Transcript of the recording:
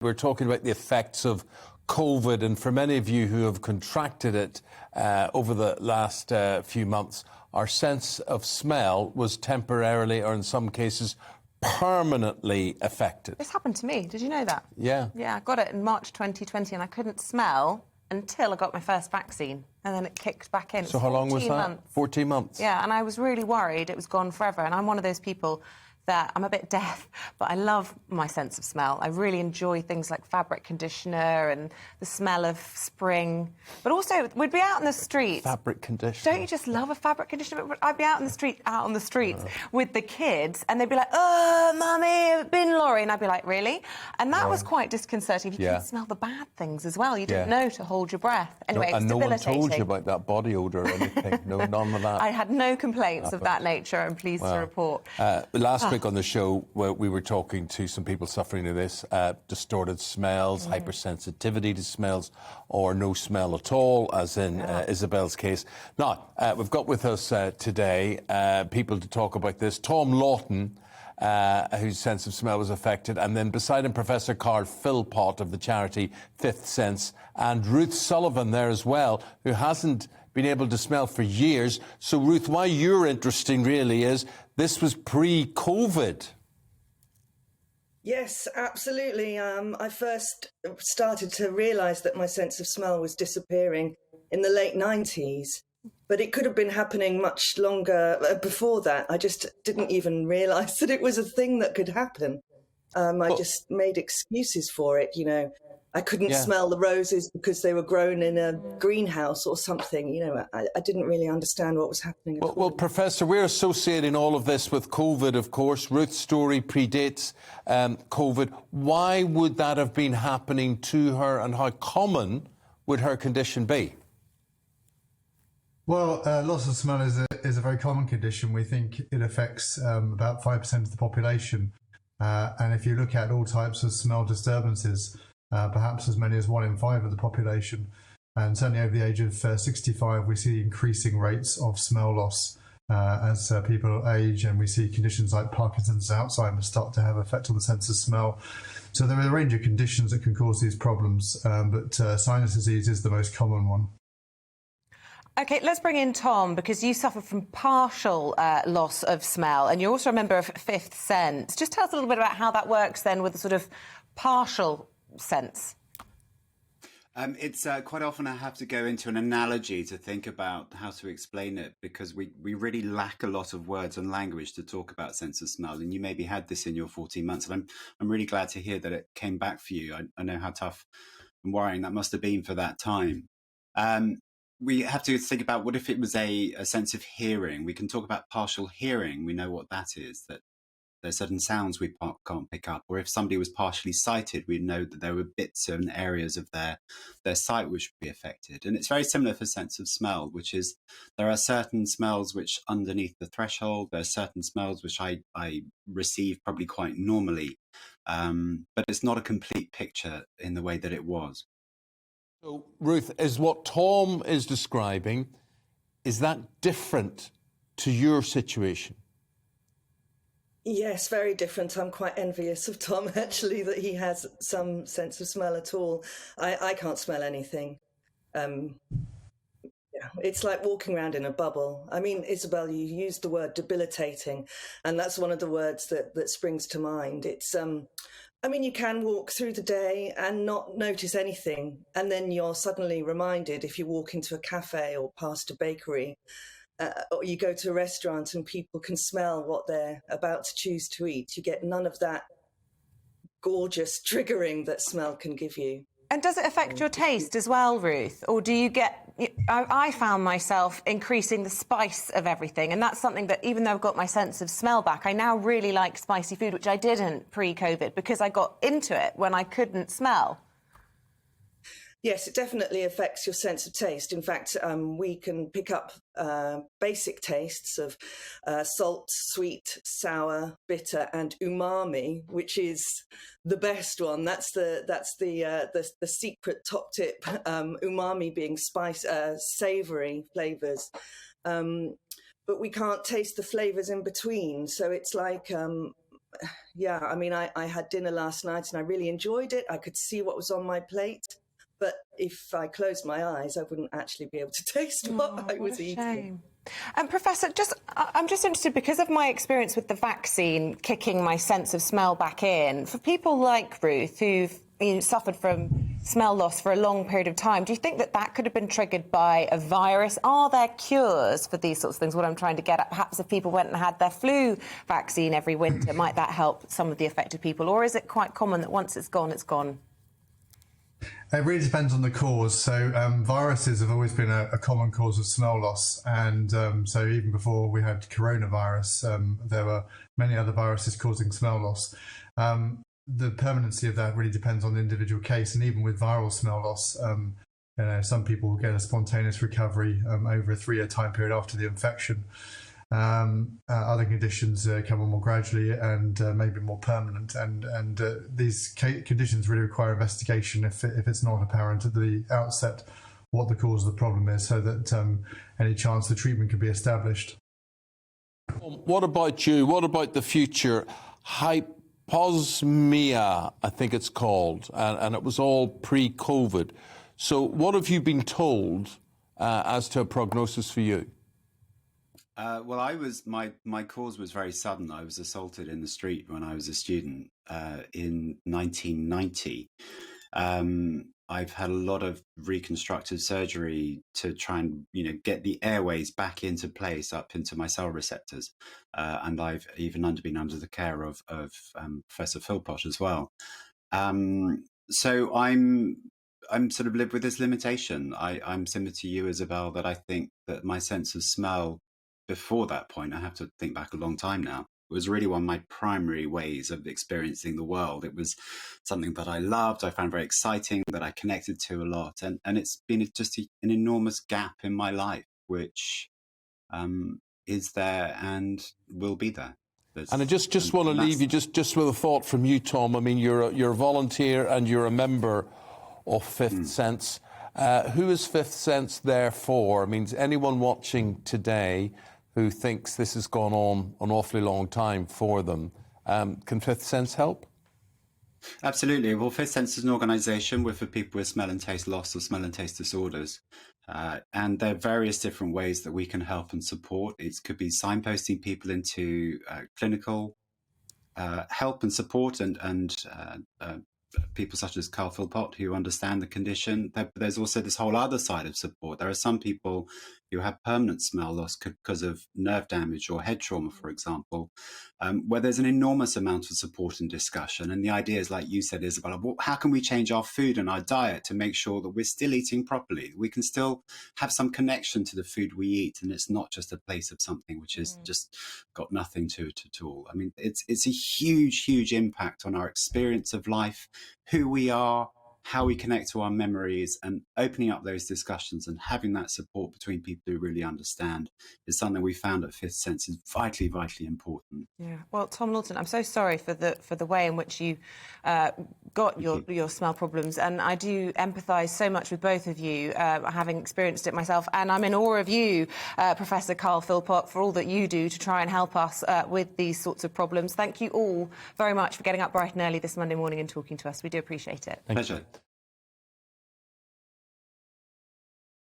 We're talking about the effects of COVID, and for many of you who have contracted it over the last few months, our sense of smell was temporarily, or in some cases, permanently affected. This happened to me. Did you know that? Yeah. Yeah, I got it in March 2020 and I couldn't smell until I got my first vaccine. And then it kicked back in. So how long was that? Months. 14 months. Yeah, and I was really worried it was gone forever. And I'm one of those people that I'm a bit deaf, but I love my sense of smell. I really enjoy things like fabric conditioner and the smell of spring. But also, we'd be out in the street. Fabric conditioner. Don't you just love a fabric conditioner? I'd be out on the streets with the kids, and they'd be like, "Oh, mummy, bin lorry," and I'd be like, "Really?" And that was quite disconcerting. You couldn't smell the bad things as well. You didn't know to hold your breath. Anyway, and it's no one debilitating. told you about that body odour or anything. No, none of that. I had no complaints of that nature. I'm pleased to report. Last week on the show, we were talking to some people suffering of this, distorted smells, hypersensitivity to smells, or no smell at all, as in Isabel's case. Now, we've got with us today people to talk about this. Tom Lawton, whose sense of smell was affected, and then beside him, Professor Carl Philpott of the charity Fifth Sense, and Ruth Sullivan there as well, who hasn't been able to smell for years. So, Ruth, why you're interesting really is this was pre-COVID. Yes, absolutely. I first started to realise that my sense of smell was disappearing in the late 90s, but it could have been happening much longer before that. I just didn't even realise that it was a thing that could happen. I just made excuses for it, you know. I couldn't smell the roses because they were grown in a greenhouse or something. You know, I didn't really understand what was happening at all. Well, Professor, we're associating all of this with COVID, of course. Ruth's story predates COVID. Why would that have been happening to her, and how common would her condition be? Well, loss of smell is a very common condition. We think it affects about 5% of the population. And if you look at all types of smell disturbances, perhaps as many as 1 in 5 of the population. And certainly over the age of 65, we see increasing rates of smell loss as people age, and we see conditions like Parkinson's and Alzheimer's start to have effect on the sense of smell. So there are a range of conditions that can cause these problems, but sinus disease is the most common one. OK, let's bring in Tom, because you suffer from partial loss of smell, and you're also a member of Fifth Sense. Just tell us a little bit about how that works then with the sort of partial sense. It's quite often I have to go into an analogy to think about how to explain it, because we really lack a lot of words and language to talk about sense of smell. And you maybe had this in your 14 months, and I'm really glad to hear that it came back for you. I know how tough and worrying that must have been for that time. We have to think about, what if it was a sense of hearing? We can talk about partial hearing. We know what that is, that there's certain sounds we can't pick up. Or if somebody was partially sighted, we know that there were bits and areas of their sight which would be affected. And it's very similar for sense of smell, which is there are certain smells which underneath the threshold, there are certain smells which I receive probably quite normally, but it's not a complete picture in the way that it was. So, Ruth, is what Tom is describing, is that different to your situation? Yes, very different. I'm quite envious of Tom, actually, that he has some sense of smell at all. I can't smell anything. It's like walking around in a bubble. I mean, Isabel, you used the word debilitating, and that's one of the words that springs to mind. It's, I mean, you can walk through the day and not notice anything, and then you're suddenly reminded if you walk into a cafe or past a bakery, or you go to a restaurant and people can smell what they're about to choose to eat. You get none of that gorgeous triggering that smell can give you. And does it affect your taste as well, Ruth? Or do you get... I found myself increasing the spice of everything, and that's something that, even though I've got my sense of smell back, I now really like spicy food, which I didn't pre-COVID, because I got into it when I couldn't smell. Yes, it definitely affects your sense of taste. In fact, we can pick up basic tastes of salt, sweet, sour, bitter, and umami, which is the best one. That's the secret top tip. Umami being spice, savoury flavours, but we can't taste the flavours in between. So it's like yeah, I mean, I had dinner last night and I really enjoyed it. I could see what was on my plate. But if I closed my eyes, I wouldn't actually be able to taste what I was eating. Shame. Professor, I'm just interested, because of my experience with the vaccine kicking my sense of smell back in, for people like Ruth who've suffered from smell loss for a long period of time, do you think that that could have been triggered by a virus? Are there cures for these sorts of things? What I'm trying to get at, perhaps if people went and had their flu vaccine every winter, might that help some of the affected people? Or is it quite common that once it's gone, it's gone? It really depends on the cause. So viruses have always been a common cause of smell loss, and so even before we had coronavirus, there were many other viruses causing smell loss. The permanency of that really depends on the individual case, and even with viral smell loss, some people get a spontaneous recovery over a 3-year time period after the infection. Other conditions come on more gradually and maybe more permanent, and these conditions really require investigation if it's not apparent at the outset what the cause of the problem is, so that any chance the treatment can be established. What about you? What about the future? Hyposmia, I think it's called, and it was all pre-COVID. So what have you been told as to a prognosis for you? Well, my cause was very sudden. I was assaulted in the street when I was a student in 1990. I've had a lot of reconstructive surgery to try and get the airways back into place, up into my cell receptors, and I've even been under the care of Professor Philpott as well. So I'm sort of lived with this limitation. I'm similar to you, Isabel, that I think that my sense of smell before that point, I have to think back a long time now, it was really one of my primary ways of experiencing the world. It was something that I loved, I found very exciting, that I connected to a lot. And it's been just an enormous gap in my life, which is there and will be there. And I just want to leave you just with a thought from you, Tom. I mean, you're a volunteer and you're a member of Fifth Sense. Who is Fifth Sense there for? I mean, anyone watching today who thinks this has gone on an awfully long time for them, can Fifth Sense help? Absolutely. Well, Fifth Sense is an organisation for people with smell and taste loss or smell and taste disorders. And there are various different ways that we can help and support. It could be signposting people into clinical help and support, and people such as Carl Philpott who understand the condition. There's also this whole other side of support. There are some people who have permanent smell loss because of nerve damage or head trauma, for example, where there's an enormous amount of support and discussion. And the idea is, like you said, Isabella, how can we change our food and our diet to make sure that we're still eating properly? We can still have some connection to the food we eat, and it's not just a place of something which is just got nothing to it at all. I mean, it's a huge, huge impact on our experience of life, who we are, how we connect to our memories, and opening up those discussions and having that support between people who really understand is something we found at Fifth Sense is vitally, vitally important. Yeah. Well, Tom Lawton, I'm so sorry for the way in which you got your smell problems, and I do empathise so much with both of you, having experienced it myself, and I'm in awe of you, Professor Carl Philpott, for all that you do to try and help us with these sorts of problems. Thank you all very much for getting up bright and early this Monday morning and talking to us. We do appreciate it. Pleasure.